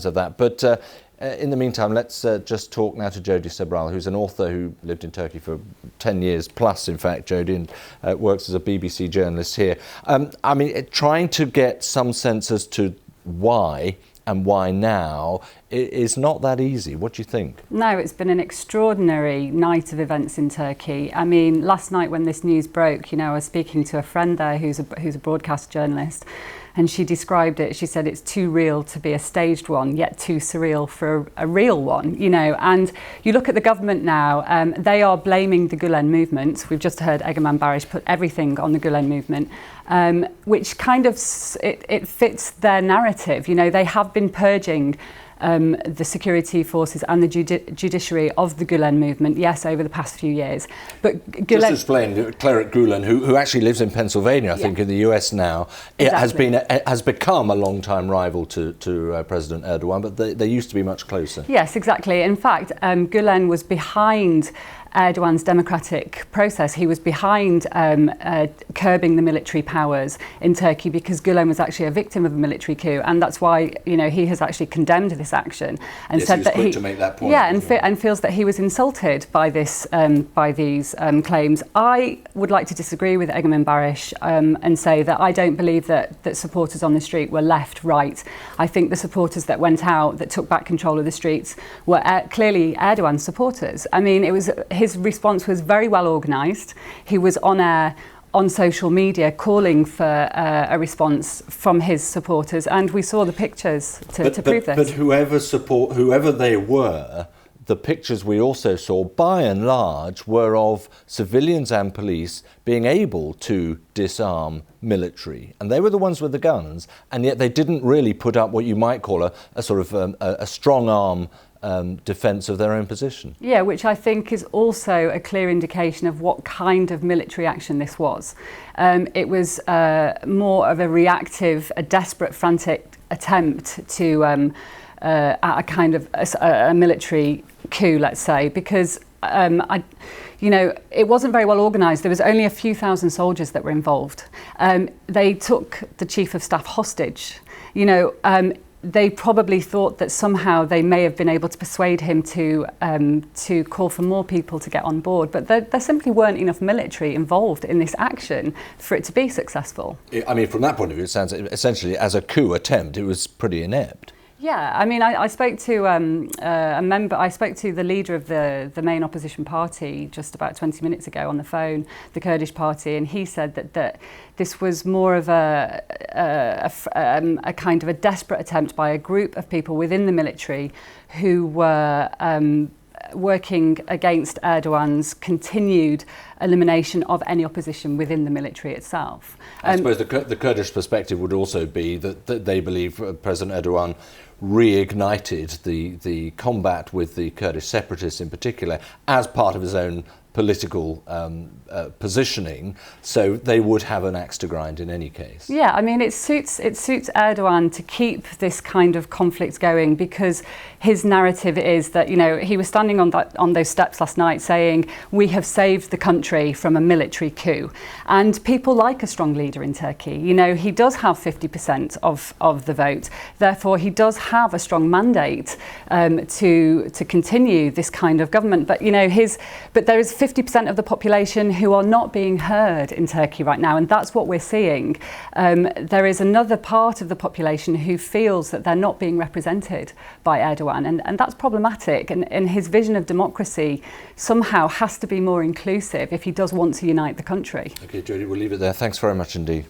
of that. But in the meantime, let's just talk now to Jody Sabral, who's an author who lived in Turkey for 10 years plus, in fact, Jody, and works as a BBC journalist here. I mean, trying to get some sense as to why and why now is not that easy. What do you think? No, it's been an extraordinary night of events in Turkey. I mean, last night when this news broke, I was speaking to a friend there who's a broadcast journalist, and she described it. She said it's too real to be a staged one, yet too surreal for a real one, And you look at the government now, they are blaming the Gülen movement. We've just heard Egemen Barış put everything on the Gülen movement, which kind of, it fits their narrative. They have been purging the security forces and the judiciary of the Gülen movement, yes, over the past few years. But Gülen, just explain, Cleric Gülen, who actually lives in Pennsylvania, I think, in the US now, exactly. has become a long-time rival to President Erdogan, but they used to be much closer. Yes, exactly. In fact, Gülen was behind Erdogan's democratic process. He was behind curbing the military powers in Turkey because Gülen was actually a victim of a military coup, and that's why he has actually condemned this action and said that he to make that point. Yeah, and feels that he was insulted by this by these claims. I would like to disagree with Egemen Barış and say that I don't believe that supporters on the street were left, right. I think the supporters that went out, that took back control of the streets, were clearly Erdogan's supporters. I mean, his response was very well organised. He was on air, on social media, calling for a response from his supporters, and we saw the pictures to prove this. But whoever they were, the pictures we also saw, by and large, were of civilians and police being able to disarm military. And they were the ones with the guns, and yet they didn't really put up what you might call a sort of a strong arm defence of their own position. Yeah, which I think is also a clear indication of what kind of military action this was. It was more of a reactive, a desperate, frantic attempt to at a kind of a military coup, let's say, because it wasn't very well organised. There was only a few thousand soldiers that were involved. They took the chief of staff hostage. They probably thought that somehow they may have been able to persuade him to call for more people to get on board, but there simply weren't enough military involved in this action for it to be successful. I mean, from that point of view, it sounds essentially as a coup attempt, it was pretty inept. Yeah, I mean, I spoke to a member. I spoke to the leader of the main opposition party just about 20 minutes ago on the phone, the Kurdish party, and he said that this was more of a kind of a desperate attempt by a group of people within the military who were working against Erdogan's continued elimination of any opposition within the military itself. I suppose the Kurdish perspective would also be that they believe President Erdogan reignited the combat with the Kurdish separatists in particular as part of his own political positioning, so they would have an axe to grind in any case. Yeah, I mean, it suits Erdogan to keep this kind of conflict going because his narrative is that he was standing on those steps last night saying we have saved the country from a military coup, and people like a strong leader in Turkey. He does have 50% of the vote, therefore he does have a strong mandate to continue this kind of government. But but there is 50% of the population who are not being heard in Turkey right now, and that's what we're seeing. There is another part of the population who feels that they're not being represented by Erdogan, and that's problematic. And his vision of democracy somehow has to be more inclusive if he does want to unite the country. Okay, Jody, we'll leave it there. Thanks very much indeed.